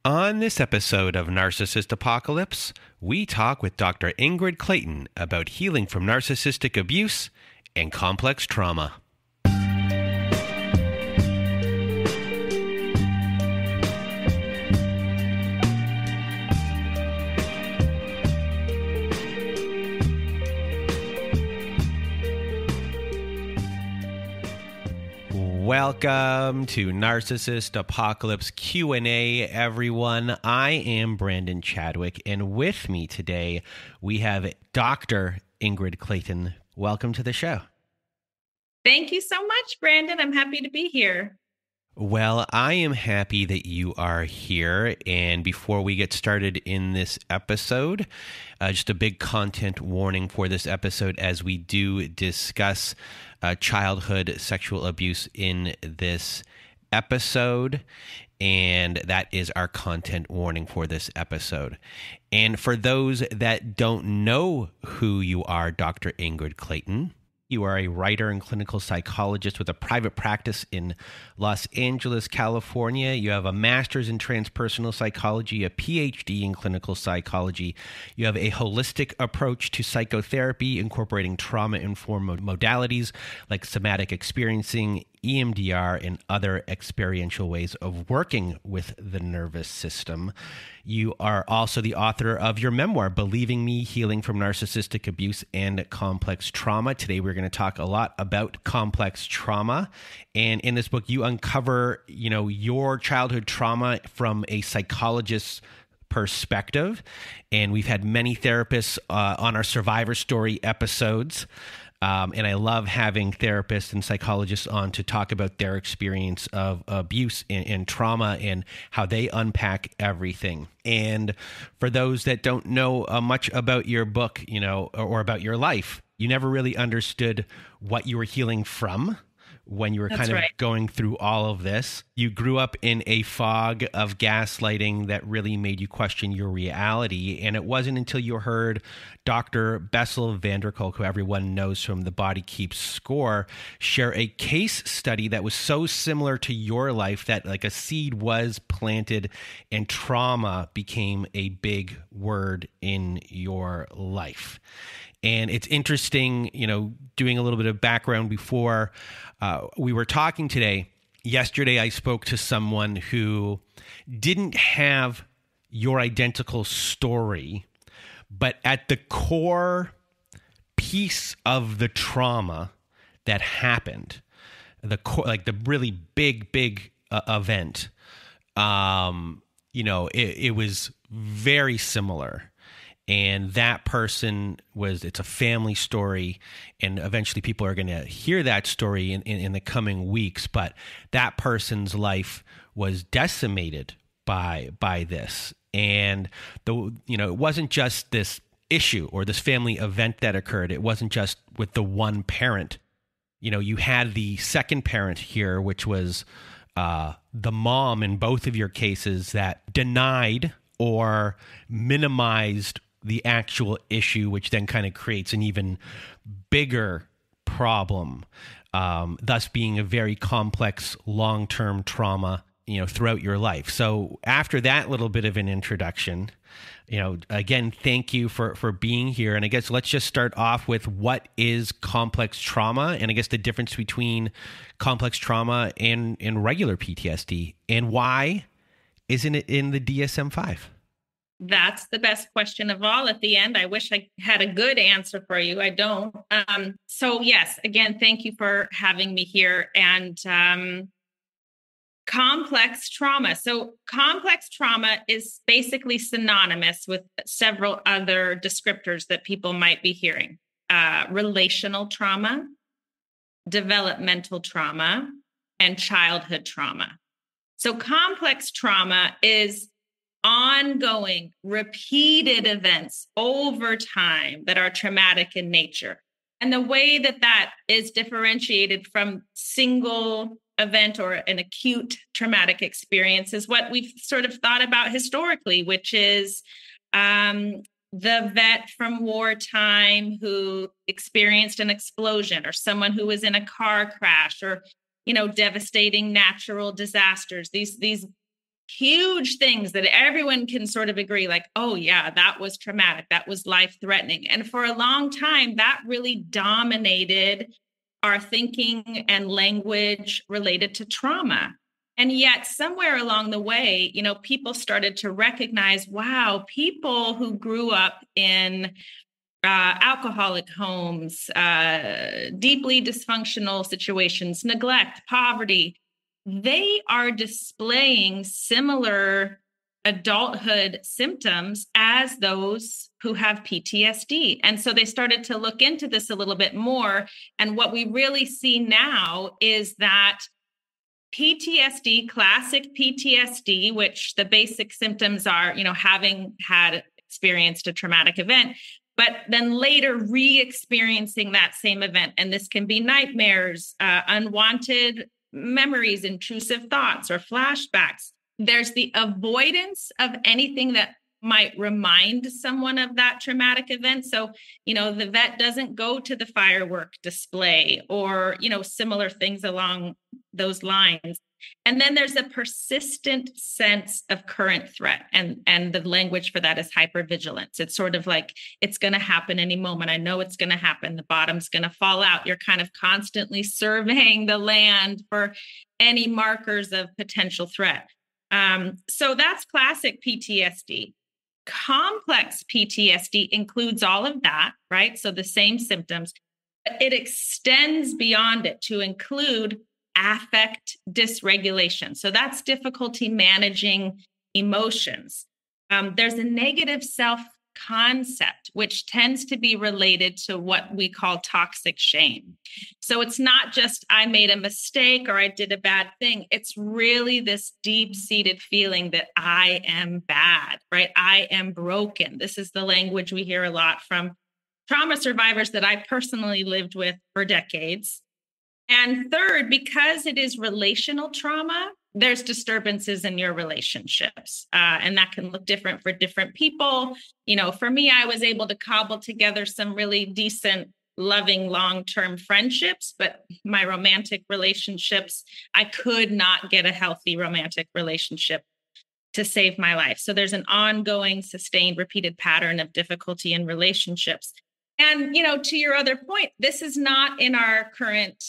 On this episode of Narcissist Apocalypse, we talk with Dr. Ingrid Clayton about healing from narcissistic abuse and complex trauma. Welcome to Narcissist Apocalypse Q&A, everyone. I am Brandon Chadwick, and with me today, we have Dr. Ingrid Clayton. Welcome to the show. Thank you so much, Brandon. I'm happy to be here. Well, I am happy that you are here. And before we get started in this episode, just a big content warning for this episode as we do discuss childhood sexual abuse in this episode. And that is our content warning for this episode. And for those that don't know who you are, Dr. Ingrid Clayton, you are a writer and clinical psychologist with a private practice in Los Angeles, California. You have a master's in transpersonal psychology, a PhD in clinical psychology. You have a holistic approach to psychotherapy, incorporating trauma-informed modalities like somatic experiencing, EMDR, and other experiential ways of working with the nervous system. You are also the author of your memoir, Believing Me, Healing from Narcissistic Abuse and Complex Trauma. Today, we're going to talk a lot about complex trauma. And in this book, you uncover, your childhood trauma from a psychologist's perspective. And we've had many therapists on our Survivor Story episodes. And I love having therapists and psychologists on to talk about their experience of abuse and trauma and how they unpack everything. And for those that don't know much about your book, or about your life, you never really understood what you were healing from when you were going through all of this. You grew up in a fog of gaslighting that really made you question your reality. And it wasn't until you heard Dr. Bessel van der Kolk, who everyone knows from The Body Keeps Score, share a case study that was so similar to your life that like a seed was planted and trauma became a big word in your life. And it's interesting, doing a little bit of background before we were talking today. Yesterday, I spoke to someone who didn't have your identical story, but at the core piece of the trauma that happened, the really big event, it was very similar. And that person it's a family story, and eventually people are going to hear that story in the coming weeks. But that person's life was decimated by this. And it wasn't just this issue or this family event that occurred. It wasn't just with the one parent. You had the second parent here, which was the mom in both of your cases that denied or minimized the actual issue, which then kind of creates an even bigger problem, thus being a very complex long-term trauma, throughout your life. So after that little bit of an introduction, again, thank you for being here. And I guess let's just start off with what is complex trauma, and I guess the difference between complex trauma and regular PTSD, and why isn't it in the DSM-5? That's the best question of all at the end. I wish I had a good answer for you. I don't. So yes, again, thank you for having me here. And complex trauma. So complex trauma is basically synonymous with several other descriptors that people might be hearing. Relational trauma, developmental trauma, and childhood trauma. So complex trauma is ongoing, repeated events over time that are traumatic in nature. And the way that is differentiated from single event or an acute traumatic experience is what we've sort of thought about historically, which is the vet from wartime who experienced an explosion, or someone who was in a car crash, or, devastating natural disasters. These huge things that everyone can sort of agree, like, oh yeah, that was traumatic, that was life-threatening. And for a long time, that really dominated our thinking and language related to trauma. And yet somewhere along the way, people started to recognize, wow, people who grew up in alcoholic homes, deeply dysfunctional situations, neglect, poverty, they are displaying similar adulthood symptoms as those who have PTSD. And so they started to look into this a little bit more. And what we really see now is that PTSD, classic PTSD, which the basic symptoms are, having had experienced a traumatic event, but then later re-experiencing that same event. And this can be nightmares, unwanted memories, intrusive thoughts, or flashbacks. There's the avoidance of anything that might remind someone of that traumatic event. So, the vet doesn't go to the firework display or, similar things along those lines. And then there's a persistent sense of current threat. And the language for that is hypervigilance. It's sort of like, it's going to happen any moment. I know it's going to happen. The bottom's going to fall out. You're kind of constantly surveying the land for any markers of potential threat. So that's classic PTSD. Complex PTSD includes all of that, right? So the same symptoms, but it extends beyond it to include affect dysregulation. So that's difficulty managing emotions. There's a negative self-concept, which tends to be related to what we call toxic shame. So it's not just I made a mistake or I did a bad thing. It's really this deep-seated feeling that I am bad, right? I am broken. This is the language we hear a lot from trauma survivors that I personally lived with for decades. And third, because it is relational trauma, there's disturbances in your relationships. And that can look different for different people. For me, I was able to cobble together some really decent, loving, long-term friendships, but my romantic relationships, I could not get a healthy romantic relationship to save my life. So there's an ongoing, sustained, repeated pattern of difficulty in relationships. And, to your other point, this is not in our current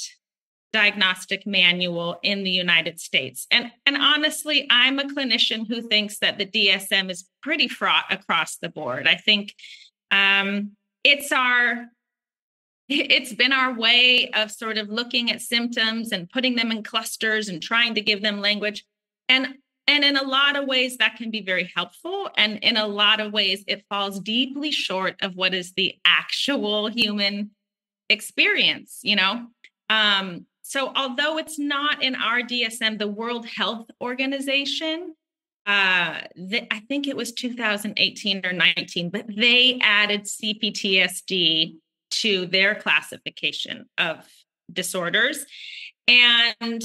diagnostic manual in the United States. And honestly, I'm a clinician who thinks that the DSM is pretty fraught across the board. I think it's been our way of sort of looking at symptoms and putting them in clusters and trying to give them language. And in a lot of ways, that can be very helpful. And in a lot of ways, it falls deeply short of what is the actual human experience, So although it's not in our DSM, the World Health Organization, I think it was 2018 or 19, but they added CPTSD to their classification of disorders. And,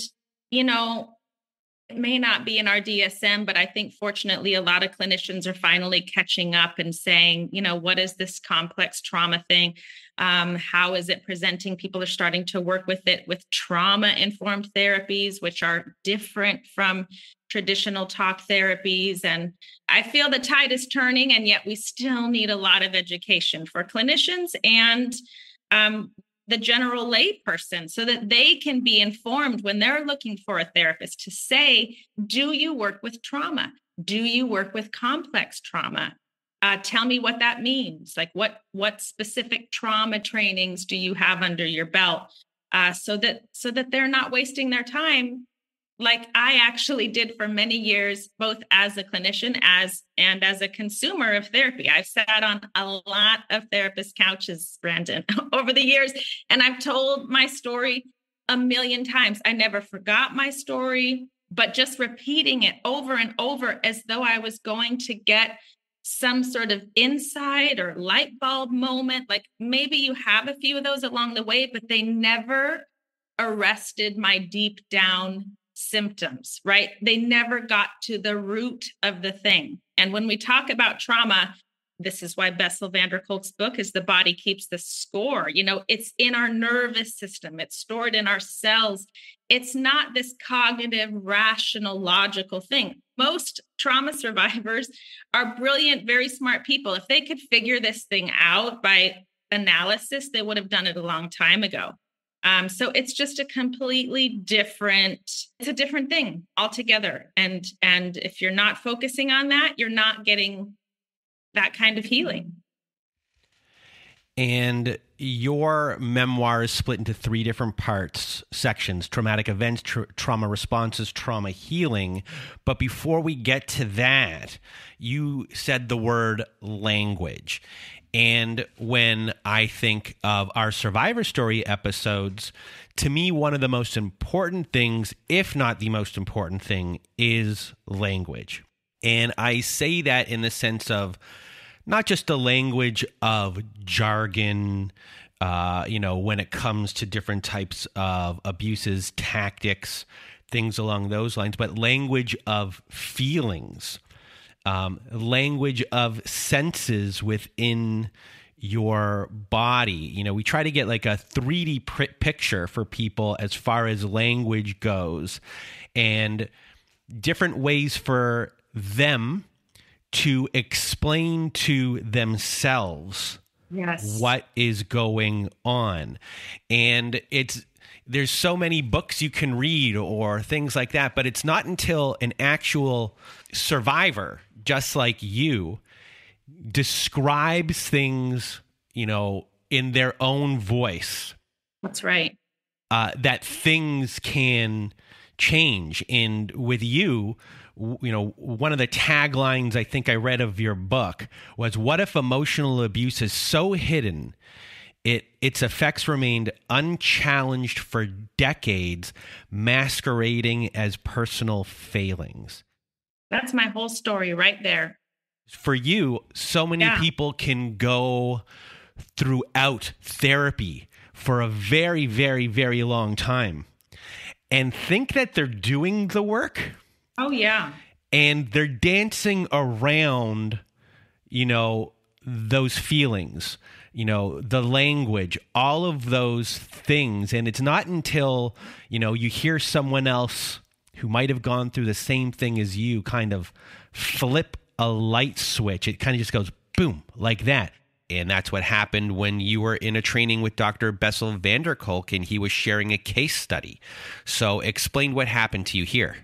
it may not be in our DSM, but I think fortunately a lot of clinicians are finally catching up and saying, what is this complex trauma thing? How is it presenting? People are starting to work with it with trauma-informed therapies, which are different from traditional talk therapies. And I feel the tide is turning, and yet we still need a lot of education for clinicians and the general lay person so that they can be informed when they're looking for a therapist to say, do you work with trauma? Do you work with complex trauma? Tell me what that means. Like what specific trauma trainings do you have under your belt? So that they're not wasting their time like I actually did for many years, both as a clinician and as a consumer of therapy. I've sat on a lot of therapist couches, Brandon, over the years, and I've told my story a million times. I never forgot my story, but just repeating it over and over as though I was going to get some sort of insight or light bulb moment. Like maybe you have a few of those along the way, but they never arrested my deep down symptoms, right? They never got to the root of the thing. And when we talk about trauma, This is why Bessel van der Kolk's book is The Body Keeps the Score. It's in our nervous system. It's stored in our cells. It's not this cognitive, rational, logical thing. Most trauma survivors are brilliant, very smart people. If they could figure this thing out by analysis, they would have done it a long time ago. So it's just it's a different thing altogether. And if you're not focusing on that, you're not getting that kind of healing. And your memoir is split into 3 different sections: traumatic events, trauma responses, trauma healing. But before we get to that, you said the word language. And when I think of our Survivor Story episodes, to me, one of the most important things, if not the most important thing, is language. And I say that in the sense of not just the language of jargon, when it comes to different types of abuses, tactics, things along those lines, but language of feelings, language of senses within your body. We try to get like a 3D picture for people as far as language goes, and different ways for them to explain to themselves what is going on. And there's so many books you can read or things like that, but it's not until an actual survivor, just like you, describes things, in their own voice. That's right. That things can change. And with you, one of the taglines I think I read of your book was, "What if emotional abuse is so hidden, its effects remained unchallenged for decades, masquerading as personal failings?" That's my whole story right there. For you, so many people can go throughout therapy for a very, very, very long time and think that they're doing the work. Oh, yeah. And they're dancing around, those feelings, the language, all of those things. And it's not until, you hear someone else who might have gone through the same thing as you kind of flip a light switch. It kind of just goes boom, like that. And that's what happened when you were in a training with Dr. Bessel van der Kolk and he was sharing a case study. So explain what happened to you here.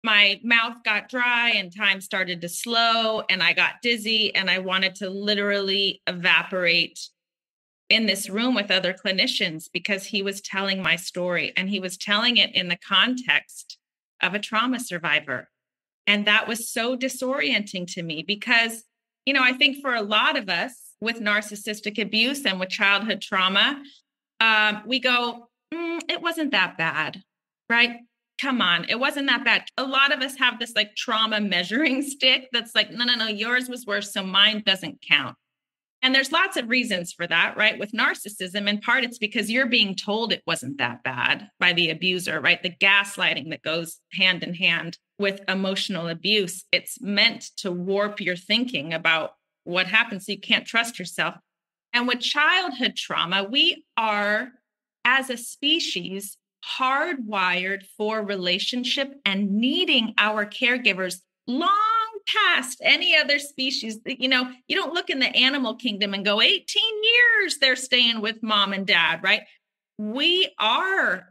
My mouth got dry and time started to slow and I got dizzy and I wanted to literally evaporate in this room with other clinicians because he was telling my story and he was telling it in the context of a trauma survivor. And that was so disorienting to me because, I think for a lot of us with narcissistic abuse and with childhood trauma, we go, it wasn't that bad, right? Come on, it wasn't that bad. A lot of us have this like trauma measuring stick that's like, no, yours was worse, so mine doesn't count. And there's lots of reasons for that, right? With narcissism, in part, it's because you're being told it wasn't that bad by the abuser, right? The gaslighting that goes hand in hand with emotional abuse. It's meant to warp your thinking about what happens so you can't trust yourself. And with childhood trauma, we are, as a species, hardwired for relationship and needing our caregivers long past any other species. You don't look in the animal kingdom and go 18 years they're staying with mom and dad, right? We are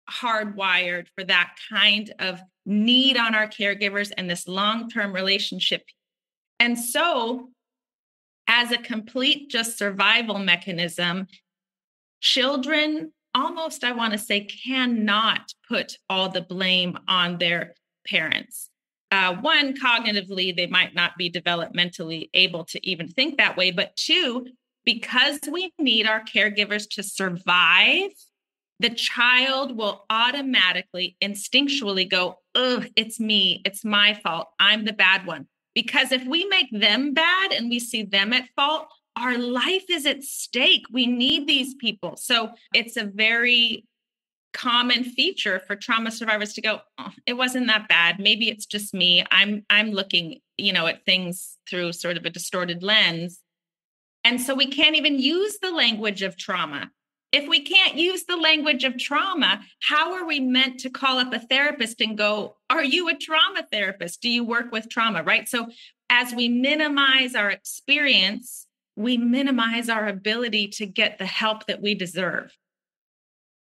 hardwired for that kind of need on our caregivers and this long-term relationship. And so as a complete just survival mechanism, children almost, I want to say, cannot put all the blame on their parents. One, cognitively, they might not be developmentally able to even think that way. But 2, because we need our caregivers to survive, the child will automatically, instinctually go, ugh, it's me. It's my fault. I'm the bad one. Because if we make them bad and we see them at fault, our life is at stake. We need these people. So it's a very common feature for trauma survivors to go, oh, it wasn't that bad. Maybe it's just me. I'm looking, at things through sort of a distorted lens. And so we can't even use the language of trauma. If we can't use the language of trauma, how are we meant to call up a therapist and go, are you a trauma therapist? Do you work with trauma, right? So as we minimize our experience, we minimize our ability to get the help that we deserve.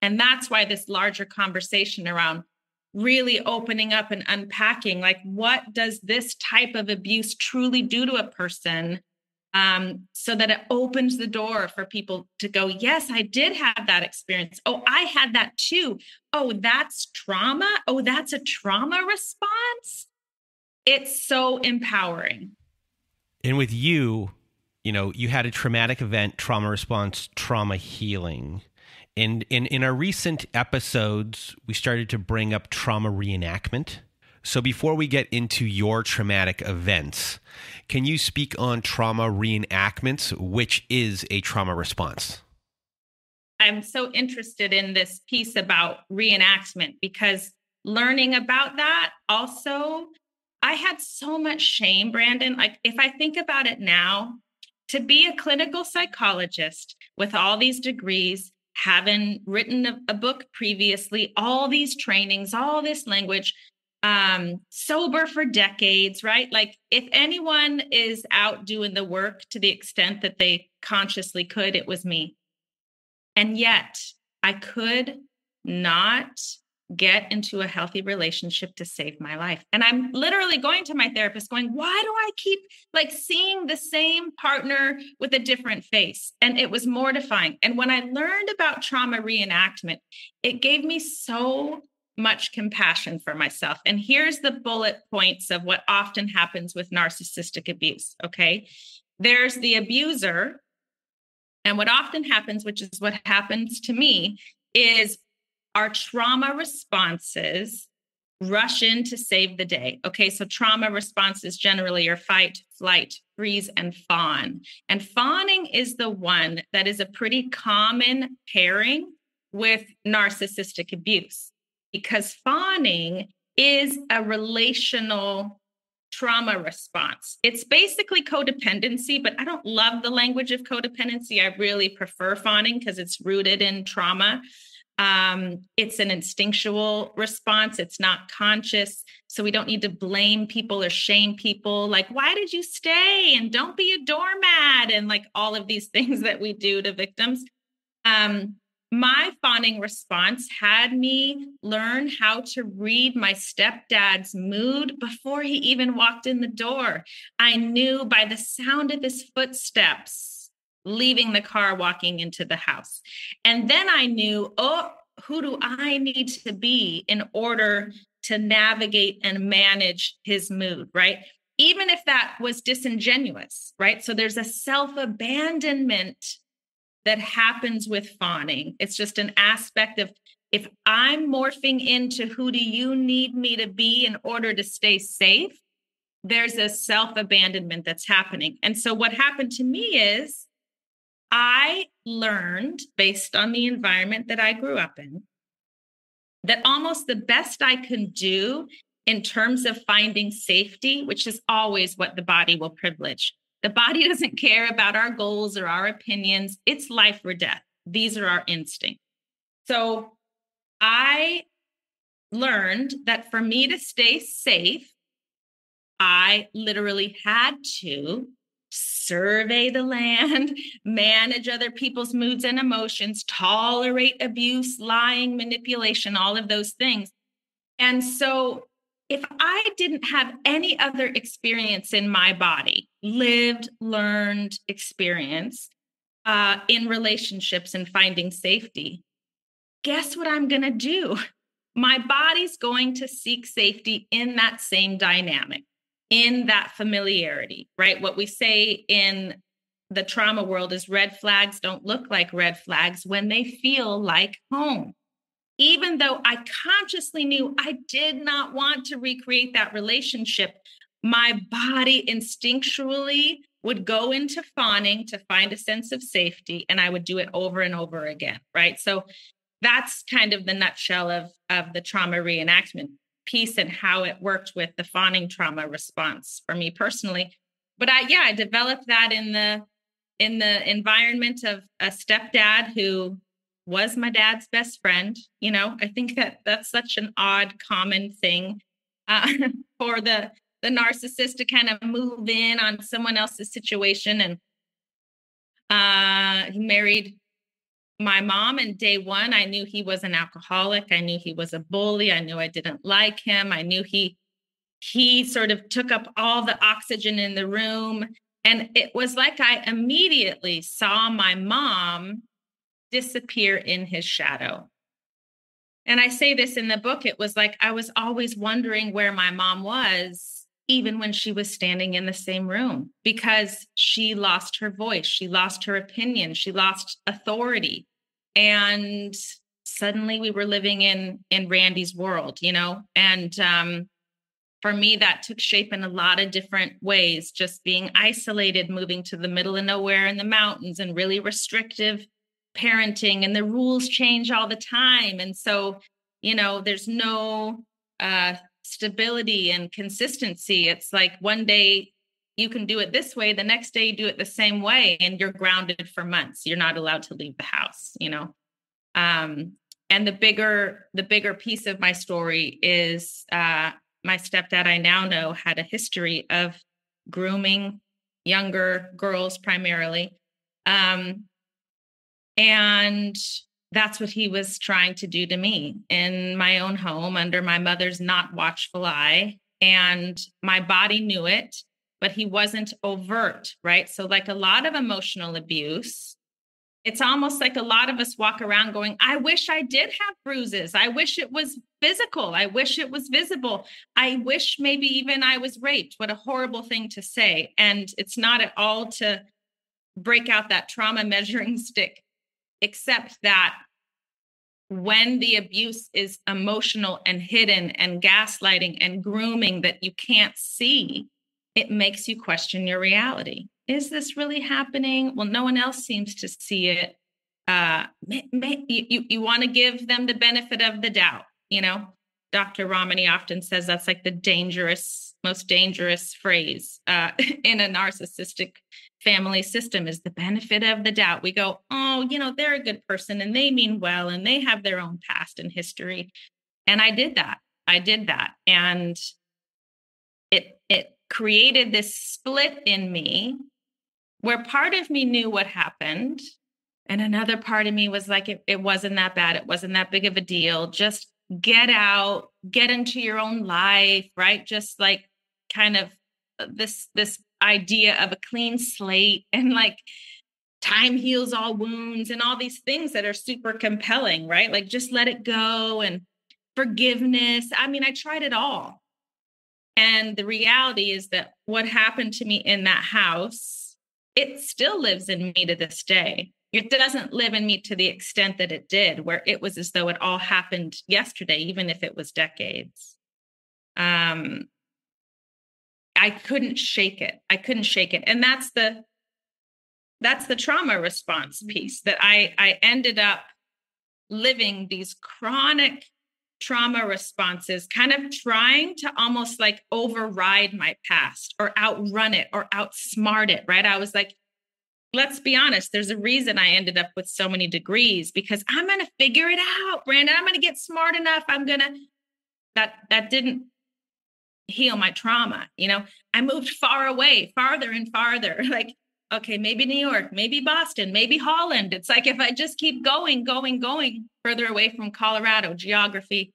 And that's why this larger conversation around really opening up and unpacking, like, what does this type of abuse truly do to a person? So that it opens the door for people to go, yes, I did have that experience. Oh, I had that too. Oh, that's trauma. Oh, that's a trauma response. It's so empowering. And with you, you had a traumatic event, trauma response, trauma healing. And in our recent episodes, we started to bring up trauma reenactment. So before we get into your traumatic events, can you speak on trauma reenactments, which is a trauma response? I'm so interested in this piece about reenactment because learning about that also, I had so much shame, Brandon. Like, if I think about it now, to be a clinical psychologist with all these degrees, having written a book previously, all these trainings, all this language, sober for decades, right? Like, if anyone is out doing the work to the extent that they consciously could, it was me. And yet I could not get into a healthy relationship to save my life. And I'm literally going to my therapist going, why do I keep seeing the same partner with a different face? And it was mortifying. And when I learned about trauma reenactment, it gave me so much compassion for myself. And here's the bullet points of what often happens with narcissistic abuse. Okay. There's the abuser. And what often happens, which is what happens to me, is our trauma responses rush in to save the day. Okay. So trauma responses generally are fight, flight, freeze, and fawn. And fawning is the one that is a pretty common pairing with narcissistic abuse. Because fawning is a relational trauma response. It's basically codependency, but I don't love the language of codependency. I really prefer fawning because it's rooted in trauma. It's an instinctual response. It's not conscious. So we don't need to blame people or shame people. Like, why did you stay? And don't be a doormat. And all of these things that we do to victims. My fawning response had me learn how to read my stepdad's mood before he even walked in the door. I knew by the sound of his footsteps leaving the car, walking into the house. And then I knew, who do I need to be in order to navigate and manage his mood, right? Even if that was disingenuous, right? So there's a self-abandonment that happens with fawning. It's just an aspect of, if I'm morphing into who do you need me to be in order to stay safe, there's a self-abandonment that's happening. And so what happened to me is I learned, based on the environment that I grew up in, that almost the best I can do in terms of finding safety, which is always what the body will privilege. The body doesn't care about our goals or our opinions. It's life or death. These are our instincts. So I learned that for me to stay safe, I literally had to survey the land, manage other people's moods and emotions, tolerate abuse, lying, manipulation, all of those things. And so if I didn't have any other experience in my body, lived, learned experience in relationships and finding safety, guess what I'm going to do? My body's going to seek safety in that same dynamic, in that familiarity, right? What we say in the trauma world is red flags don't look like red flags when they feel like home. Even though I consciously knew I did not want to recreate that relationship, my body instinctually would go into fawning to find a sense of safety, and I would do it over and over again, right? So that's kind of the nutshell of the trauma reenactment piece and how it worked with the fawning trauma response for me personally. But I developed that in the environment of a stepdad who was my dad's best friend. I think that's such an odd, common thing for the narcissist to kind of move in on someone else's situation. And he married my mom, and day one, I knew he was an alcoholic. I knew he was a bully. I knew I didn't like him. I knew he sort of took up all the oxygen in the room. And it was like I immediately saw my mom disappear in his shadow. And I say this in the book, it was like I was always wondering where my mom was, even when she was standing in the same room, because she lost her voice, she lost her opinion, she lost authority. And suddenly we were living in Randy's world, and for me, that took shape in a lot of different ways, just being isolated, moving to the middle of nowhere in the mountains, and really restrictive parenting, and the rules change all the time. And so, there's no stability and consistency. It's like one day you can do it this way, the next day you do it the same way, and you're grounded for months. You're not allowed to leave the house, And the bigger piece of my story is my stepdad, I now know, had a history of grooming younger girls primarily. And that's what he was trying to do to me in my own home under my mother's not watchful eye. And my body knew it, but he wasn't overt, right? So like a lot of emotional abuse, it's almost like a lot of us walk around going, I wish I did have bruises. I wish it was physical. I wish it was visible. I wish maybe even I was raped. What a horrible thing to say. And it's not at all to break out that trauma measuring stick, except that when the abuse is emotional and hidden and gaslighting and grooming that you can't see, it makes you question your reality. Is this really happening? Well, no one else seems to see it. You want to give them the benefit of the doubt. Dr. Ramani often says that's like the most dangerous phrase in a narcissistic family system is the benefit of the doubt. We go, oh, they're a good person and they mean well and they have their own past and history. And I did that. And it created this split in me where part of me knew what happened. And another part of me was like, it wasn't that bad. It wasn't that big of a deal. Just get out, get into your own life, right? Just like kind of this idea of a clean slate and like time heals all wounds and all these things that are super compelling, right? Like just let it go and forgiveness. I mean, I tried it all. And the reality is that what happened to me in that house, it still lives in me to this day. It doesn't live in me to the extent that it did, where it was as though it all happened yesterday, even if it was decades. I couldn't shake it. And that's the trauma response piece, that I ended up living these chronic trauma responses, kind of trying to almost like override my past or outrun it or outsmart it, right? I was like, let's be honest, there's a reason I ended up with so many degrees, because I'm going to figure it out, Brandon. I'm going to get smart enough. That didn't heal my trauma. I moved far away, farther and farther, like, okay, maybe New York, maybe Boston, maybe Holland. It's like, if I just keep going further away from Colorado, geography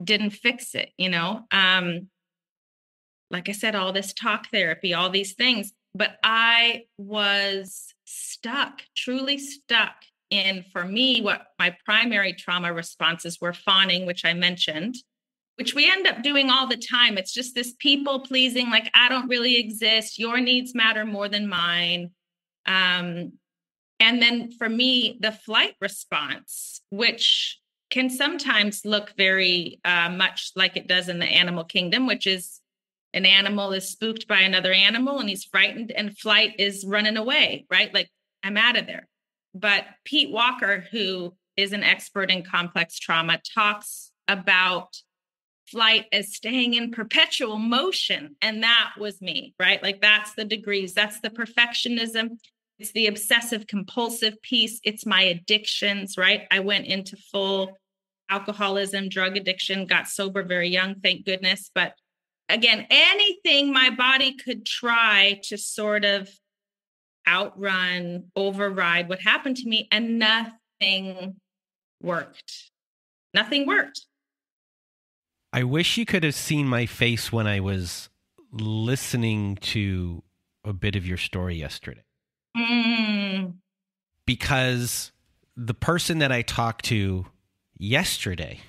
didn't fix it, like I said, all this talk therapy, all these things, but I was stuck, truly stuck in, for me, what my primary trauma responses were: fawning, which I mentioned, which we end up doing all the time. It's just this people pleasing, like, I don't really exist. Your needs matter more than mine. And then for me, the flight response, which can sometimes look very much like it does in the animal kingdom, which is an animal is spooked by another animal and he's frightened, and flight is running away, right? Like, I'm out of there. But Pete Walker, who is an expert in complex trauma, talks about flight as staying in perpetual motion. And that was me, right? Like that's the degrees, that's the perfectionism. It's the obsessive compulsive piece. It's my addictions, right? I went into full alcoholism, drug addiction, got sober very young, thank goodness. But again, anything my body could try to sort of outrun, override what happened to me, and nothing worked. Nothing worked. I wish you could have seen my face when I was listening to a bit of your story yesterday. Because the person that I talked to yesterday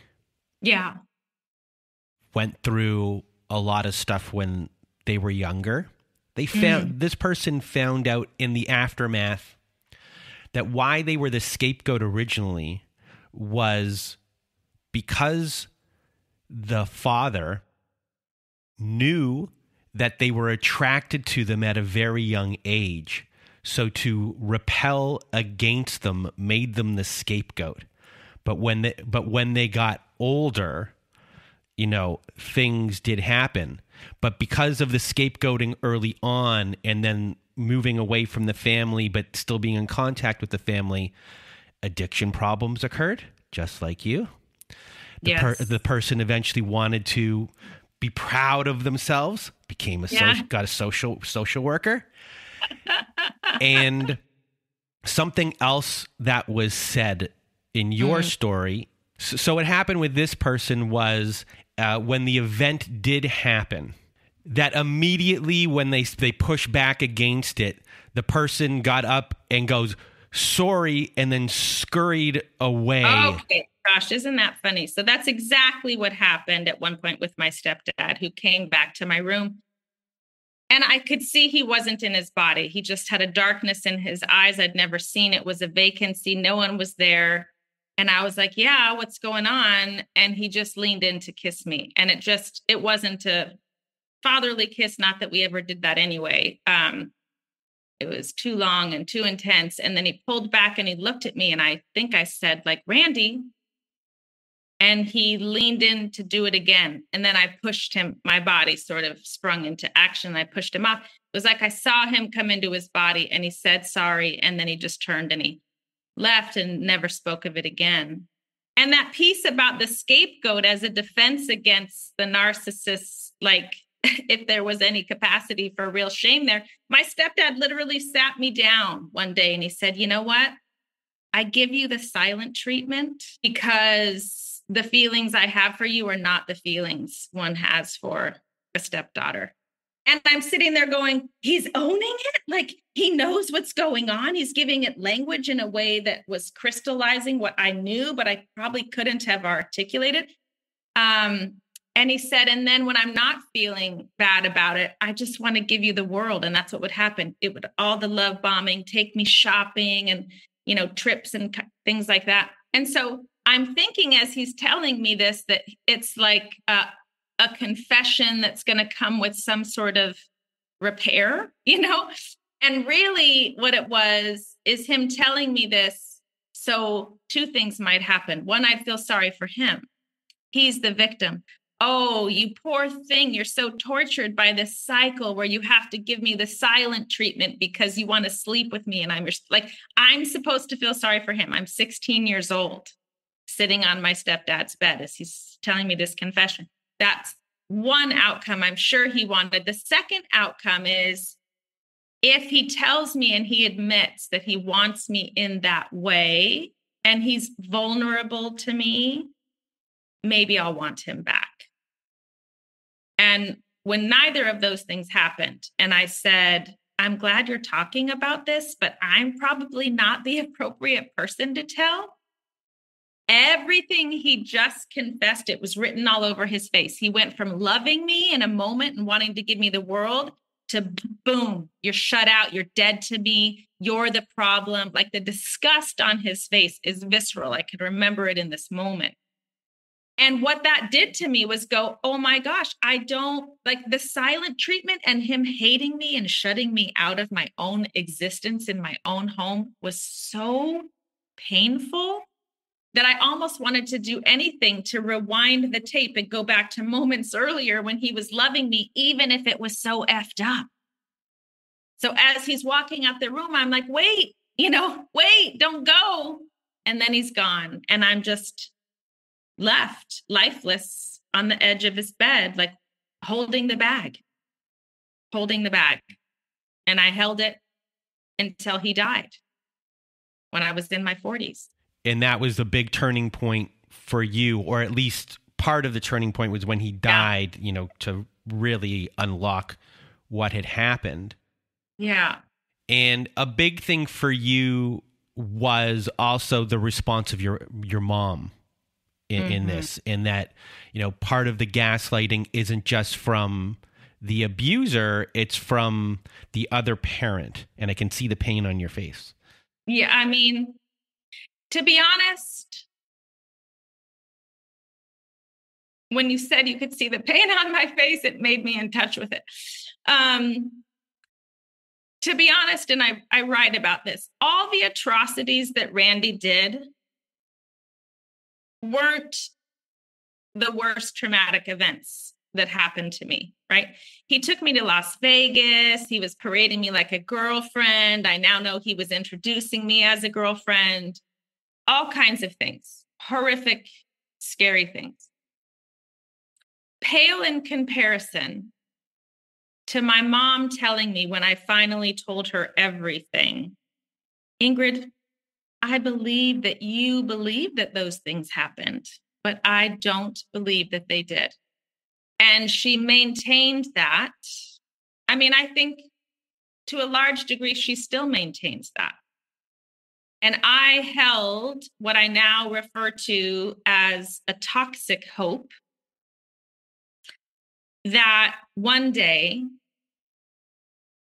went through a lot of stuff when they were younger. They found this person found out in the aftermath that why they were the scapegoat originally was because the father knew that they were attracted to them at a very young age. So to repel against them made them the scapegoat. But when they got older, things did happen. But because of the scapegoating early on and then moving away from the family, but still being in contact with the family, addiction problems occurred, just like you. The person eventually wanted to be proud of themselves, became got a social worker. And something else that was said in your story. So what happened with this person was when the event did happen, that immediately when they push back against it, the person got up and goes, sorry, and then scurried away. Okay. Gosh, isn't that funny? So that's exactly what happened at one point with my stepdad, who came back to my room. And I could see he wasn't in his body. He just had a darkness in his eyes I'd never seen. It was a vacancy. No one was there. And I was like, yeah, what's going on? And he just leaned in to kiss me. And it wasn't a fatherly kiss. Not that we ever did that anyway. It was too long and too intense. And then he pulled back and he looked at me. And I think I said, like, Randy. And he leaned in to do it again. And then I pushed him, my body sort of sprung into action. I pushed him off. It was like I saw him come into his body and he said sorry. And then he just turned and he left and never spoke of it again. And that piece about the scapegoat as a defense against the narcissist, like if there was any capacity for real shame there, my stepdad literally sat me down one day and he said, you know what? I give you the silent treatment because the feelings I have for you are not the feelings one has for a stepdaughter. And I'm sitting there going, he's owning it. Like he knows what's going on. He's giving it language in a way that was crystallizing what I knew, but I probably couldn't have articulated. And he said, and then when I'm not feeling bad about it, I just want to give you the world. And that's what would happen. It would all the love bombing, take me shopping and, trips and things like that. And so I'm thinking as he's telling me this, that it's like a confession that's going to come with some sort of repair, and really what it was is him telling me this. So two things might happen. One, I'd feel sorry for him. He's the victim. Oh, you poor thing. You're so tortured by this cycle where you have to give me the silent treatment because you want to sleep with me. And I'm supposed to feel sorry for him. I'm 16 years old, sitting on my stepdad's bed as he's telling me this confession. That's one outcome I'm sure he wanted. The second outcome is if he tells me and he admits that he wants me in that way and he's vulnerable to me, maybe I'll want him back. And when neither of those things happened, and I said, I'm glad you're talking about this, but I'm probably not the appropriate person to tell. Everything he just confessed, it was written all over his face. He went from loving me in a moment and wanting to give me the world to boom, you're shut out. You're dead to me. You're the problem. Like the disgust on his face is visceral. I can remember it in this moment. And what that did to me was go, oh my gosh, I don't like the silent treatment and him hating me and shutting me out of my own existence in my own home was so painful that I almost wanted to do anything to rewind the tape and go back to moments earlier when he was loving me, even if it was so effed up. So as he's walking out the room, I'm like, wait, wait, don't go. And then he's gone. And I'm just left lifeless on the edge of his bed, like holding the bag. And I held it until he died when I was in my 40s. And that was the big turning point for you, or at least part of the turning point was when he died, to really unlock what had happened. Yeah. And a big thing for you was also the response of your mom in this, in that, part of the gaslighting isn't just from the abuser, it's from the other parent. And I can see the pain on your face. Yeah. I mean, to be honest, when you said you could see the pain on my face, it made me in touch with it. To be honest, and I write about this, all the atrocities that Randy did weren't the worst traumatic events that happened to me, right? He took me to Las Vegas. He was parading me like a girlfriend. I now know he was introducing me as a girlfriend. All kinds of things, horrific, scary things. Pale in comparison to my mom telling me when I finally told her everything, Ingrid, I believe that you believe that those things happened, but I don't believe that they did. And she maintained that. I mean, I think to a large degree, she still maintains that. And I held what I now refer to as a toxic hope that one day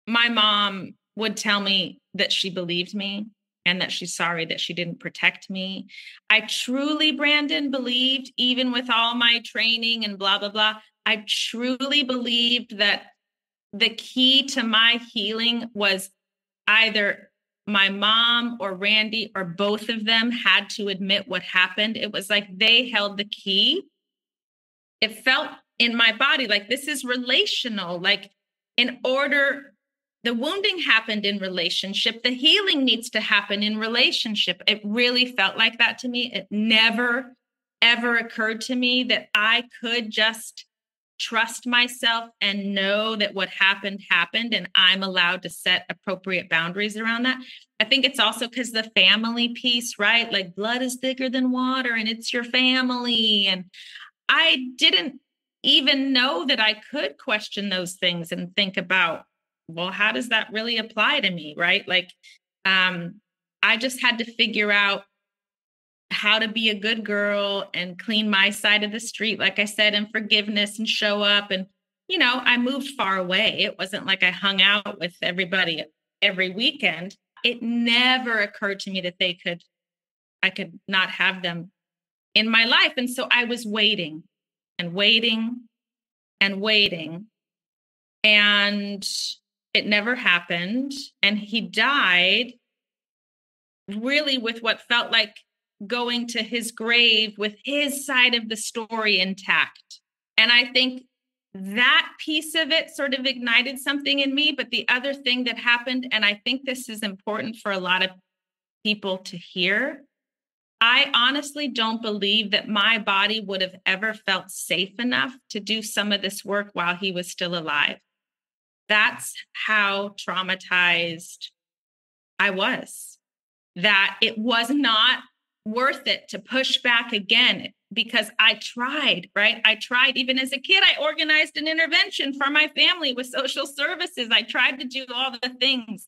my mom would tell me that she believed me and that she's sorry that she didn't protect me. I truly, Brandon, believed, even with all my training and blah, blah, blah, I truly believed that the key to my healing was either my mom or Randy or both of them had to admit what happened. It was like they held the key. It felt in my body like this is relational. Like the wounding happened in relationship. The healing needs to happen in relationship. It really felt like that to me. It never, ever occurred to me that I could just trust myself and know that what happened and I'm allowed to set appropriate boundaries around that. I think it's also because the family piece, right? Like blood is thicker than water and it's your family. And I didn't even know that I could question those things and think about, well, how does that really apply to me? Right? Like, I just had to figure out how to be a good girl and clean my side of the street, like I said, and forgiveness and show up. And, I moved far away. It wasn't like I hung out with everybody every weekend. It never occurred to me that I could not have them in my life. And so I was waiting and waiting and waiting. And it never happened. And he died really with what felt like going to his grave with his side of the story intact. And I think that piece of it sort of ignited something in me. But the other thing that happened, and I think this is important for a lot of people to hear, I honestly don't believe that my body would have ever felt safe enough to do some of this work while he was still alive. That's how traumatized I was, that it was not worth it to push back again because I tried, right? I tried. Even as a kid, I organized an intervention for my family with social services. I tried to do all the things.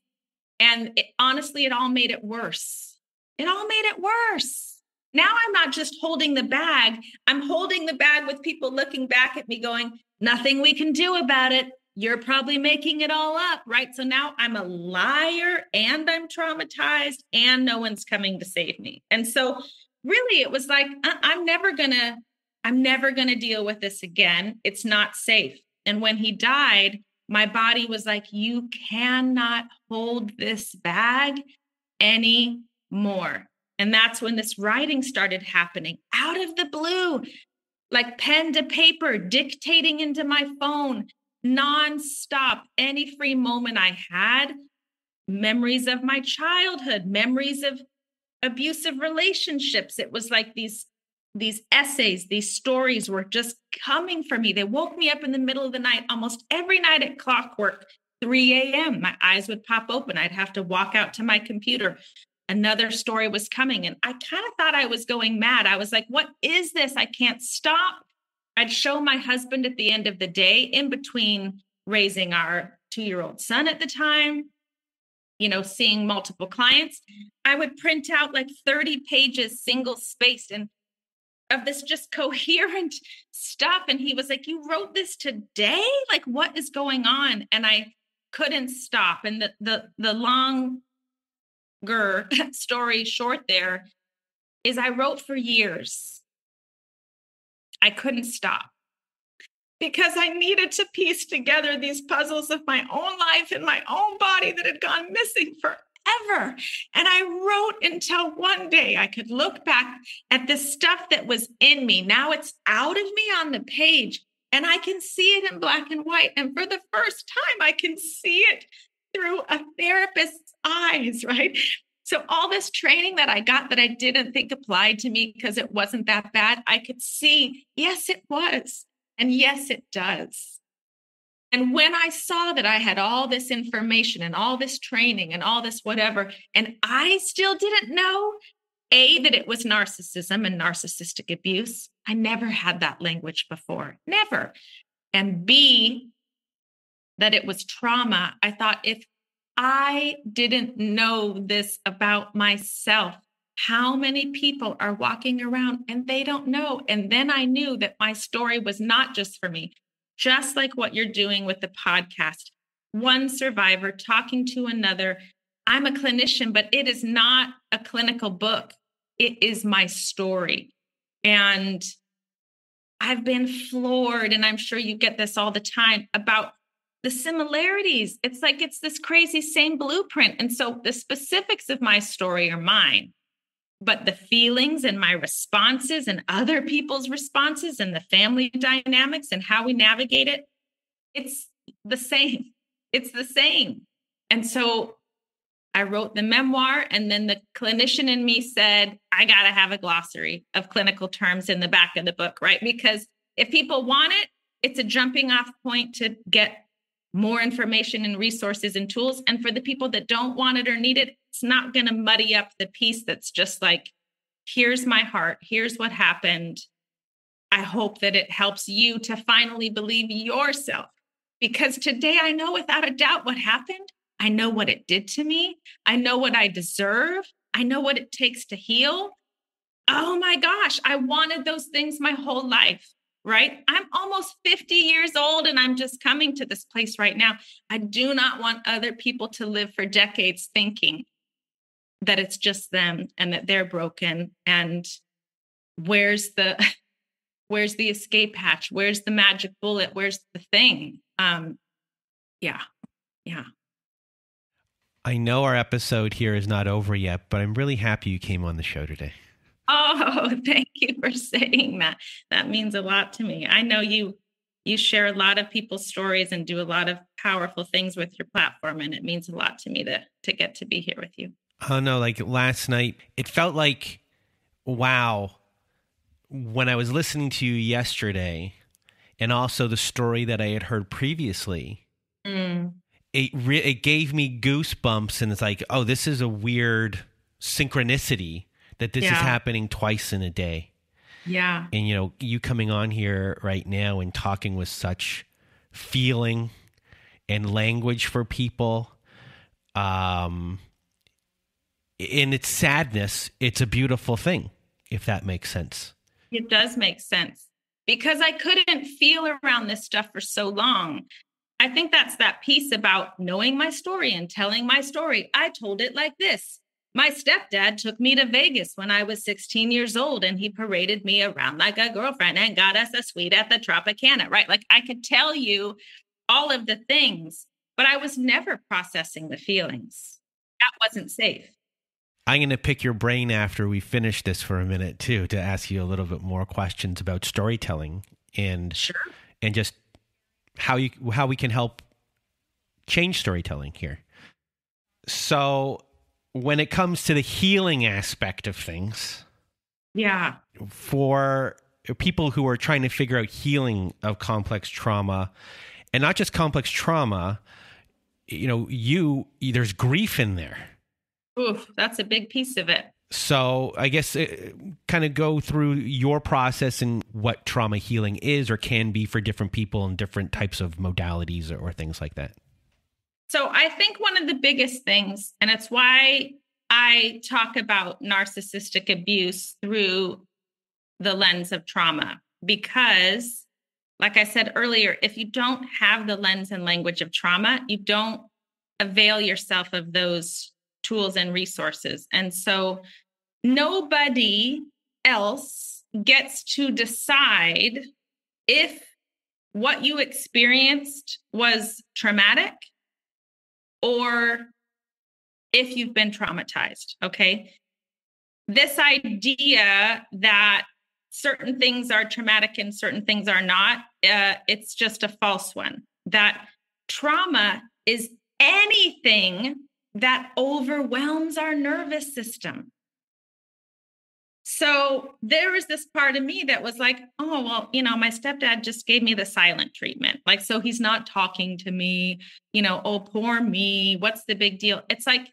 And honestly, it all made it worse. It all made it worse. Now I'm not just holding the bag. I'm holding the bag with people looking back at me going, nothing we can do about it. You're probably making it all up, right? So now I'm a liar and I'm traumatized and no one's coming to save me. And so really it was like, I'm never gonna deal with this again. It's not safe. And when he died, my body was like, you cannot hold this bag anymore. And that's when this writing started happening out of the blue, like pen to paper, dictating into my phone, nonstop, any free moment I had, memories of my childhood, memories of abusive relationships. It was like these essays, these stories were just coming for me. They woke me up in the middle of the night, almost every night at clockwork, 3 a.m. My eyes would pop open. I'd have to walk out to my computer. Another story was coming. And I kind of thought I was going mad. I was like, what is this? I can't stop. I'd show my husband at the end of the day, in between raising our 2-year-old son at the time, seeing multiple clients. I would print out like 30 pages, single spaced, and of this just coherent stuff. And he was like, you wrote this today? Like, what is going on? And I couldn't stop. And the longer story short there is I wrote for years. I couldn't stop because I needed to piece together these puzzles of my own life and my own body that had gone missing forever. And I wrote until one day I could look back at the stuff that was in me. Now it's out of me on the page and I can see it in black and white. And for the first time, I can see it through a therapist's eyes, right? So all this training that I got that I didn't think applied to me because it wasn't that bad, I could see, yes, it was. And yes, it does. And when I saw that I had all this information and all this training and all this whatever, and I still didn't know, A, that it was narcissism and narcissistic abuse. I never had that language before, never. And B, that it was trauma. I thought, if I didn't know this about myself, how many people are walking around and they don't know? And then I knew that my story was not just for me. Just like what you're doing with the podcast, one survivor talking to another. I'm a clinician, but it is not a clinical book. It is my story. And I've been floored, and I'm sure you get this all the time, about the similarities. It's like it's this crazy same blueprint. And so the specifics of my story are mine. But the feelings and my responses and other people's responses and the family dynamics and how we navigate it, it's the same. It's the same. And so I wrote the memoir, and then the clinician in me said, I got to have a glossary of clinical terms in the back of the book, right? Because if people want it, it's a jumping off point to get more information and resources and tools. And for the people that don't want it or need it, it's not going to muddy up the piece that's just like, here's my heart, here's what happened. I hope that it helps you to finally believe yourself. Because today I know without a doubt what happened. I know what it did to me. I know what I deserve. I know what it takes to heal. Oh my gosh, I wanted those things my whole life. Right? I'm almost 50 years old and I'm just coming to this place right now. I do not want other people to live for decades thinking that it's just them and that they're broken. And where's the escape hatch? Where's the magic bullet? Where's the thing? Yeah. I know our episode here is not over yet, but I'm really happy you came on the show today. Oh, thank you for saying that. That means a lot to me. I know you share a lot of people's stories and do a lot of powerful things with your platform. And it means a lot to me to get to be here with you. Oh, no, like last night, it felt like, wow, when I was listening to you yesterday, and also the story that I had heard previously, it gave me goosebumps. And it's like, oh, this is a weird synchronicity that this is happening twice in a day. Yeah. And, you coming on here right now and talking with such feeling and language for people, in its sadness, it's a beautiful thing, if that makes sense. It does make sense, because I couldn't feel around this stuff for so long. I think that's that piece about knowing my story and telling my story. I told it like this. My stepdad took me to Vegas when I was 16 years old, and he paraded me around like a girlfriend and got us a suite at the Tropicana, right? Like I could tell you all of the things, but I was never processing the feelings. That wasn't safe. I'm going to pick your brain after we finish this for a minute too, to ask you a little bit more questions about storytelling and Sure. and just how we can help change storytelling here. So when it comes to the healing aspect of things, Yeah. for people who are trying to figure out healing of complex trauma, and not just complex trauma, there's grief in there. Oof, that's a big piece of it. So I guess kind of go through your process and what trauma healing is or can be for different people and different types of modalities or things like that. So I think one of the biggest things, and it's why I talk about narcissistic abuse through the lens of trauma, because like I said earlier, if you don't have the lens and language of trauma, you don't avail yourself of those tools and resources. And so nobody else gets to decide if what you experienced was traumatic or if you've been traumatized. Okay. This idea that certain things are traumatic and certain things are not, it's just a false one. That trauma is anything that overwhelms our nervous system. So there was this part of me that was like, oh, well, my stepdad just gave me the silent treatment. Like, so he's not talking to me, oh, poor me. What's the big deal? It's like,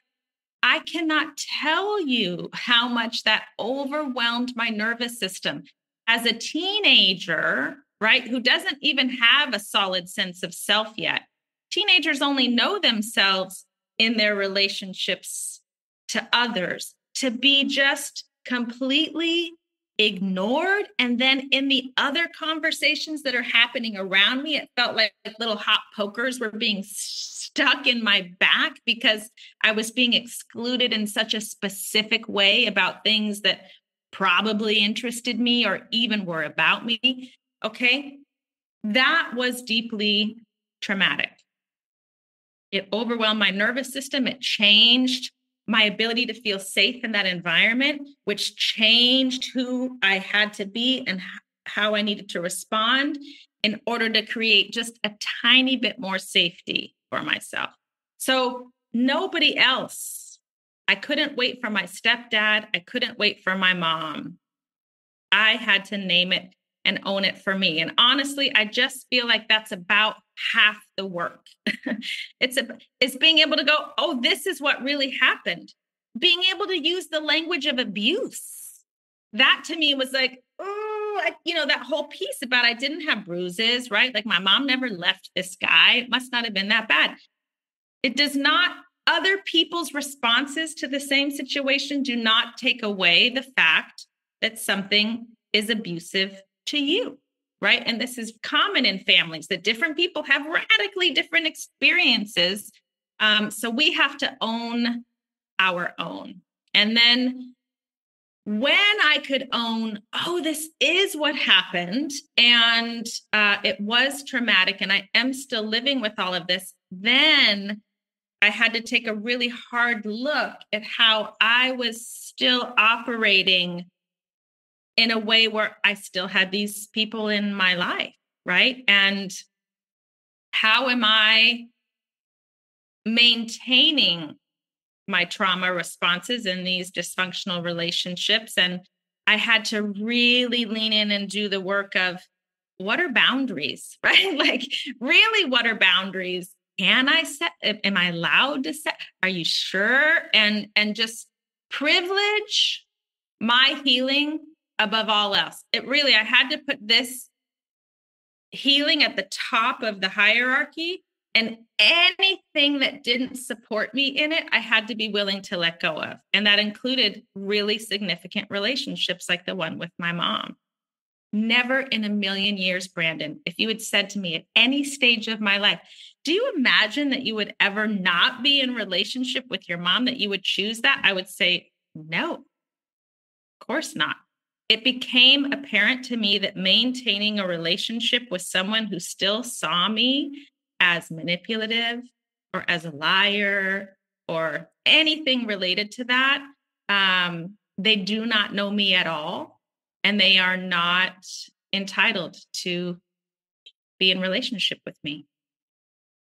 I cannot tell you how much that overwhelmed my nervous system as a teenager, right? Who doesn't even have a solid sense of self yet. Teenagers only know themselves in their relationships to others, to be just completely ignored. And then in the other conversations that are happening around me, it felt like little hot pokers were being stuck in my back because I was being excluded in such a specific way about things that probably interested me or even were about me. Okay. That was deeply traumatic. It overwhelmed my nervous system. It changed my ability to feel safe in that environment, which changed who I had to be and how I needed to respond in order to create just a tiny bit more safety for myself. So nobody else. I couldn't wait for my stepdad. I couldn't wait for my mom. I had to name it and own it for me. And honestly, I just feel like that's about half the work. It's being able to go, oh, this is what really happened. Being able to use the language of abuse. That to me was like, that whole piece about I didn't have bruises, right? Like my mom never left this guy. It must not have been that bad. It does not, other people's responses to the same situation do not take away the fact that something is abusive to you, right? And this is common in families that different people have radically different experiences. So we have to own our own. And then when I could own, oh, this is what happened, and it was traumatic, and I am still living with all of this, then I had to take a really hard look at how I was still operating in a way where I still had these people in my life, right? And how am I maintaining my trauma responses in these dysfunctional relationships? And I had to really lean in and do the work of what are boundaries, right? Like really, what are boundaries? Can I set, am I allowed to set? Are you sure? And just privilege my healing above all else. I had to put this healing at the top of the hierarchy, and anything that didn't support me in it, I had to be willing to let go of. And that included really significant relationships like the one with my mom. Never in a million years, Brandon, if you had said to me at any stage of my life, do you imagine that you would ever not be in relationship with your mom, that you would choose that? I would say, no, of course not. It became apparent to me that maintaining a relationship with someone who still saw me as manipulative or as a liar or anything related to that They do not know me at all, and they are not entitled to be in relationship with me.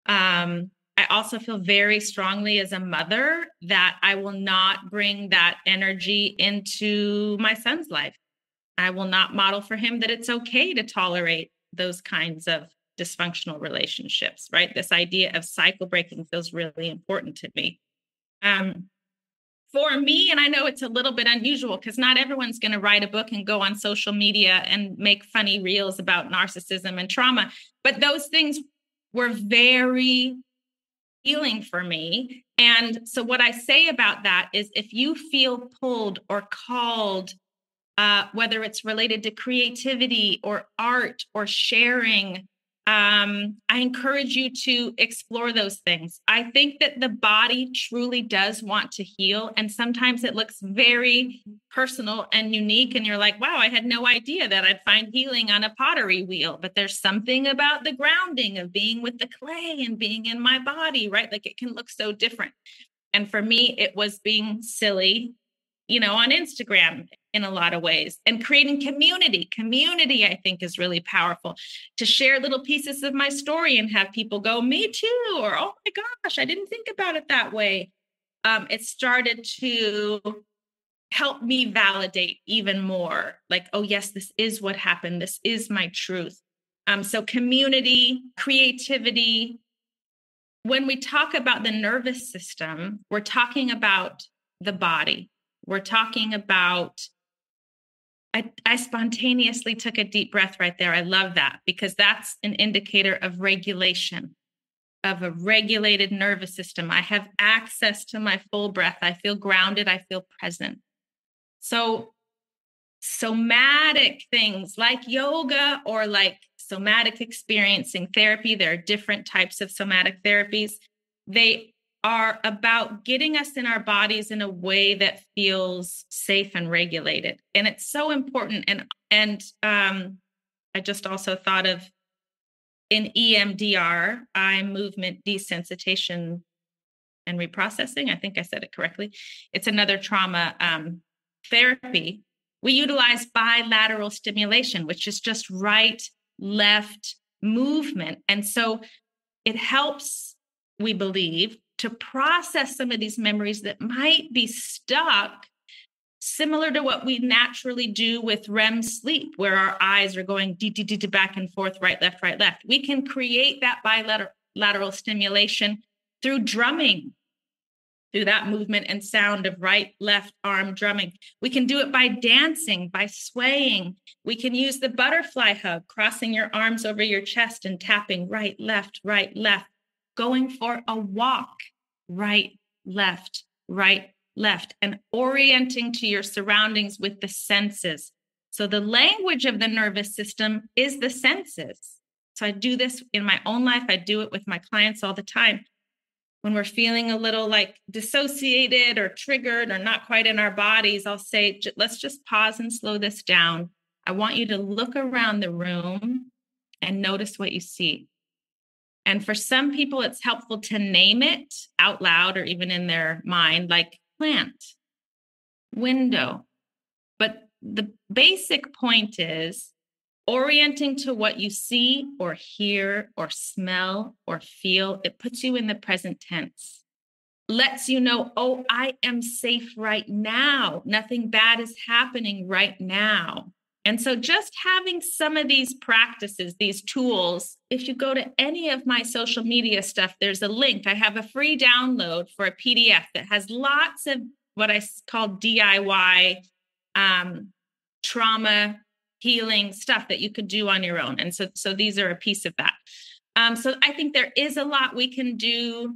I also feel very strongly as a mother that I will not bring that energy into my son's life. I will not model for him that it's okay to tolerate those kinds of dysfunctional relationships, right? This idea of cycle breaking feels really important to me. For me, and I know it's a little bit unusual because not everyone's going to write a book and go on social media and make funny reels about narcissism and trauma, but those things were very healing for me. And so what I say about that is if you feel pulled or called, whether it's related to creativity or art or sharing, I encourage you to explore those things. I think that the body truly does want to heal. And sometimes it looks very personal and unique. And you're like, wow, I had no idea that I'd find healing on a pottery wheel. But there's something about the grounding of being with the clay and being in my body, right? Like it can look so different. And for me, it was being silly, on Instagram in a lot of ways, and creating community. Community, I think, is really powerful, to share little pieces of my story and have people go, me too, or, oh my gosh, I didn't think about it that way. It started to help me validate even more, like, oh yes, this is what happened. This is my truth. So community, creativity. When we talk about the nervous system, we're talking about the body. We're talking about, I spontaneously took a deep breath right there. I love that because that's an indicator of regulation, of a regulated nervous system. I have access to my full breath. I feel grounded. I feel present. So somatic things like yoga or like somatic experiencing therapy, there are different types of somatic therapies. They are about getting us in our bodies in a way that feels safe and regulated. And it's so important. And I just also thought of in EMDR, eye movement desensitization and reprocessing. I think I said it correctly. It's another trauma therapy. We utilize bilateral stimulation, which is just right, left movement. And so it helps, we believe, to process some of these memories that might be stuck, similar to what we naturally do with REM sleep, where our eyes are going back and forth, right, left, right, left. We can create that bilateral stimulation through drumming, through that movement and sound of right, left arm drumming. We can do it by dancing, by swaying. We can use the butterfly hug, crossing your arms over your chest and tapping right, left, going for a walk, right, left, and orienting to your surroundings with the senses. So the language of the nervous system is the senses. So I do this in my own life. I do it with my clients all the time. When we're feeling a little like dissociated or triggered or not quite in our bodies, I'll say, let's just pause and slow this down. I want you to look around the room and notice what you see. And for some people, it's helpful to name it out loud or even in their mind, like plant, window. But the basic point is orienting to what you see or hear or smell or feel. It puts you in the present tense. Lets you know, oh, I am safe right now. Nothing bad is happening right now. And so just having some of these practices, these tools, if you go to any of my social media stuff, there's a link. I have a free download for a PDF that has lots of what I call DIY trauma healing stuff that you could do on your own. And so these are a piece of that. So I think there is a lot we can do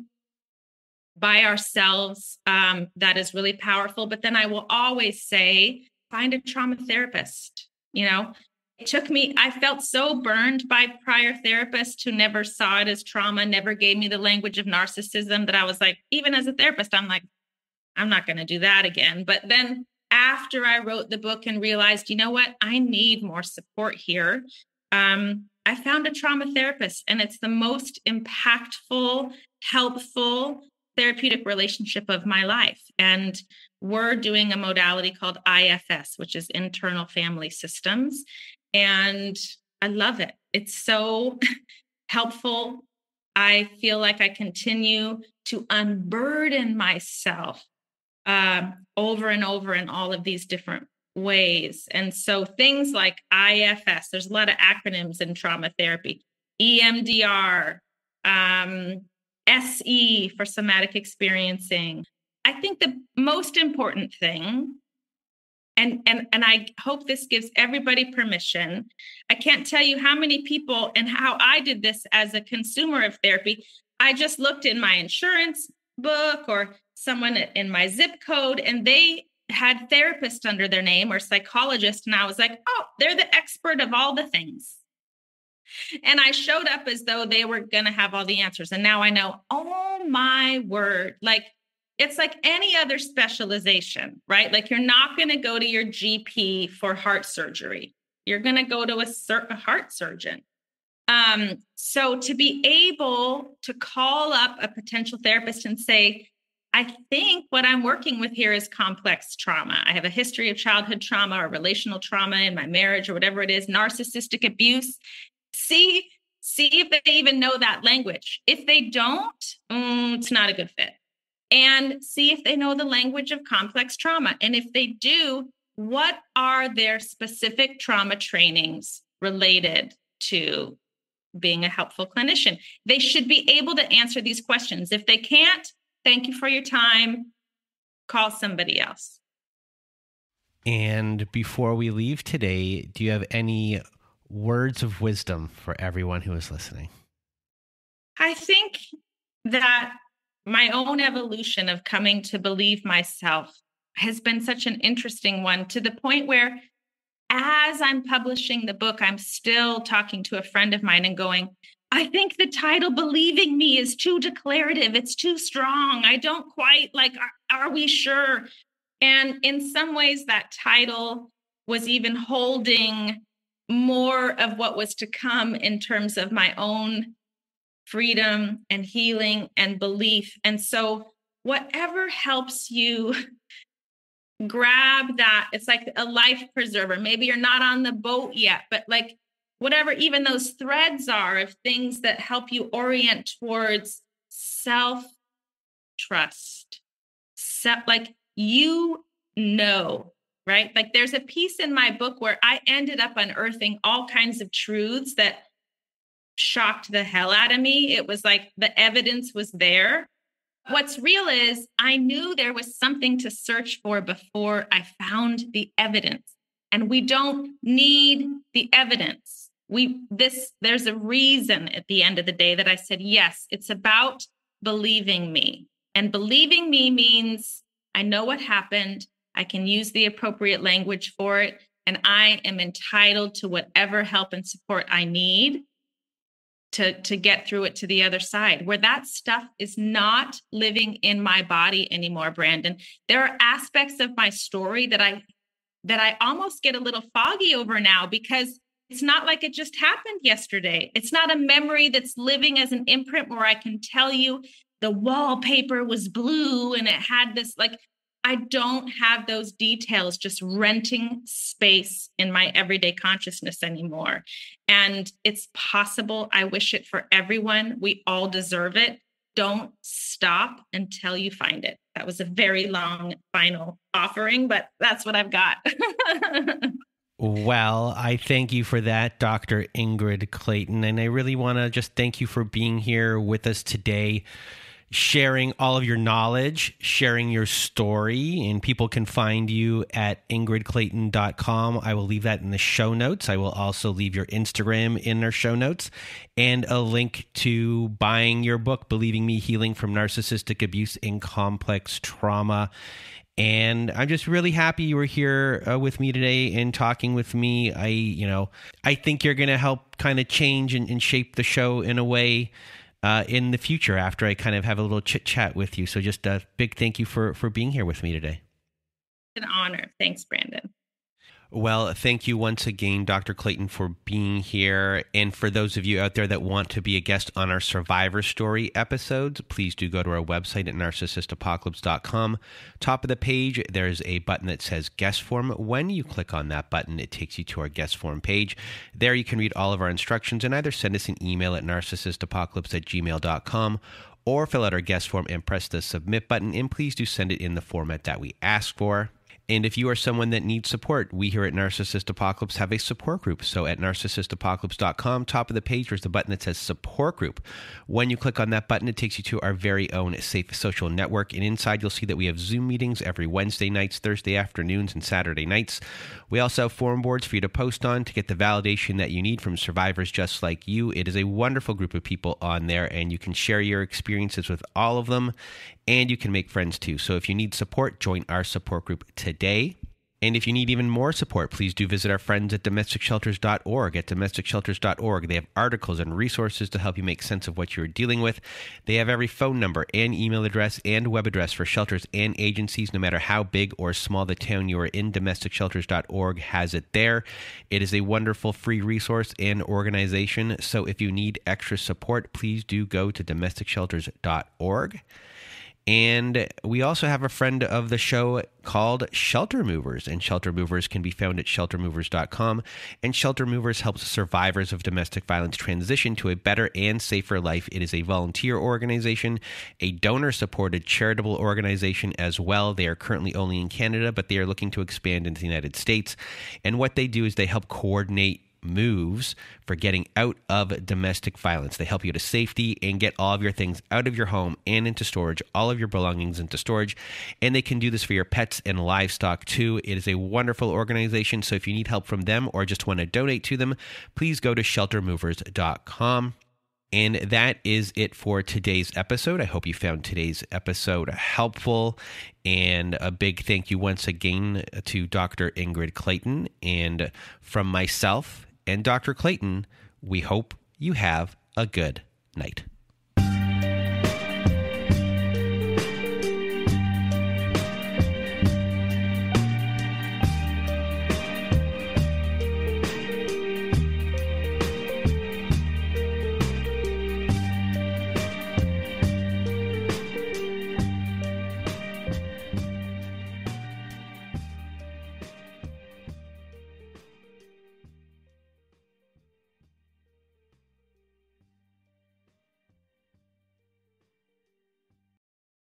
by ourselves that is really powerful. But then I will always say, find a trauma therapist. It took me, I felt so burned by prior therapists who never saw it as trauma, never gave me the language of narcissism, that I was like, even as a therapist, I'm like, I'm not going to do that again. But then after I wrote the book and realized, you know what, I need more support here. I found a trauma therapist, and it's the most impactful, helpful, therapeutic relationship of my life. And we're doing a modality called IFS, which is internal family systems. And I love it. It's so helpful. I feel like I continue to unburden myself over and over in all of these different ways. And so things like IFS, there's a lot of acronyms in trauma therapy, EMDR, SE for somatic experiencing. I think the most important thing, and I hope this gives everybody permission. I can't tell you how many people and how I did this as a consumer of therapy. I just looked in my insurance book or someone in my zip code, and they had therapist under their name or psychologist. And I was like, oh, they're the expert of all the things. And I showed up as though they were going to have all the answers. And now I know, oh my word, like it's like any other specialization, right? Like you're not going to go to your GP for heart surgery. You're going to go to a heart surgeon. So to be able to call up a potential therapist and say, I think what I'm working with here is complex trauma. I have a history of childhood trauma or relational trauma in my marriage or whatever it is, narcissistic abuse. See if they even know that language. If they don't, it's not a good fit. And see if they know the language of complex trauma. And if they do, what are their specific trauma trainings related to being a helpful clinician? They should be able to answer these questions. If they can't, thank you for your time. Call somebody else. And before we leave today, do you have any words of wisdom for everyone who is listening? I think that my own evolution of coming to believe myself has been such an interesting one, to the point where as I'm publishing the book, I'm still talking to a friend of mine and going, I think the title Believing Me is too declarative. It's too strong. I don't quite like, are we sure? And in some ways that title was even holding more of what was to come in terms of my own freedom and healing and belief. And so whatever helps you grab that, it's like a life preserver. Maybe you're not on the boat yet, but like whatever even those threads are of things that help you orient towards self-trust, like, right? Like there's a piece in my book where I ended up unearthing all kinds of truths that shocked the hell out of me. It was like the evidence was there. What's real is I knew there was something to search for before I found the evidence. And we don't need the evidence. There's a reason at the end of the day that I said, yes, it's about believing me. And believing me means I know what happened. I can use the appropriate language for it. And I am entitled to whatever help and support I need to get through it to the other side, where that stuff is not living in my body anymore, Brandon. There are aspects of my story that I almost get a little foggy over now, because it's not like it just happened yesterday. It's not a memory that's living as an imprint where I can tell you the wallpaper was blue and it had this, like, I don't have those details just renting space in my everyday consciousness anymore. And it's possible. I wish it for everyone. We all deserve it. Don't stop until you find it. That was a very long final offering, but that's what I've got. Well, I thank you for that, Dr. Ingrid Clayton. And I really want to just thank you for being here with us today, sharing all of your knowledge, sharing your story, and people can find you at ingridclayton.com. I will leave that in the show notes. I will also leave your Instagram in our show notes and a link to buying your book, Believing Me, Healing from Narcissistic Abuse and Complex Trauma. And I'm just really happy you were here with me today and talking with me. I think you're going to help kind of change and shape the show in a way in the future after I kind of have a little chit chat with you. So just a big thank you for being here with me today. It's an honor. Thanks, Brandon. Well, thank you once again, Dr. Clayton, for being here. And for those of you out there that want to be a guest on our Survivor Story episodes, please do go to our website at narcissistapocalypse.com. Top of the page, there's a button that says Guest Form. When you click on that button, it takes you to our Guest Form page. There you can read all of our instructions and either send us an email at narcissistapocalypse@gmail.com or fill out our guest form and press the Submit button. And please do send it in the format that we ask for. And if you are someone that needs support, we here at Narcissist Apocalypse have a support group. So at narcissistapocalypse.com, top of the page, there's the button that says Support Group. When you click on that button, it takes you to our very own safe social network. And inside, you'll see that we have Zoom meetings every Wednesday nights, Thursday afternoons, and Saturday nights. We also have forum boards for you to post on to get the validation that you need from survivors just like you. It is a wonderful group of people on there, and you can share your experiences with all of them. And you can make friends too. So if you need support, join our support group today. And if you need even more support, please do visit our friends at domesticshelters.org. At domesticshelters.org, they have articles and resources to help you make sense of what you're dealing with. They have every phone number and email address and web address for shelters and agencies, no matter how big or small the town you are in. Domesticshelters.org has it there. It is a wonderful free resource and organization. So if you need extra support, please do go to domesticshelters.org. And we also have a friend of the show called Shelter Movers, and Shelter Movers can be found at sheltermovers.com. And Shelter Movers helps survivors of domestic violence transition to a better and safer life. It is a volunteer organization, a donor-supported charitable organization as well. They are currently only in Canada, but they are looking to expand into the United States. And what they do is they help coordinate moves for getting out of domestic violence. They help you to safety and get all of your things out of your home and into storage, all of your belongings into storage. And they can do this for your pets and livestock too. It is a wonderful organization. So if you need help from them or just want to donate to them, please go to sheltermovers.com. And that is it for today's episode. I hope you found today's episode helpful. And a big thank you once again to Dr. Ingrid Clayton. And from myself and Dr. Clayton, we hope you have a good night.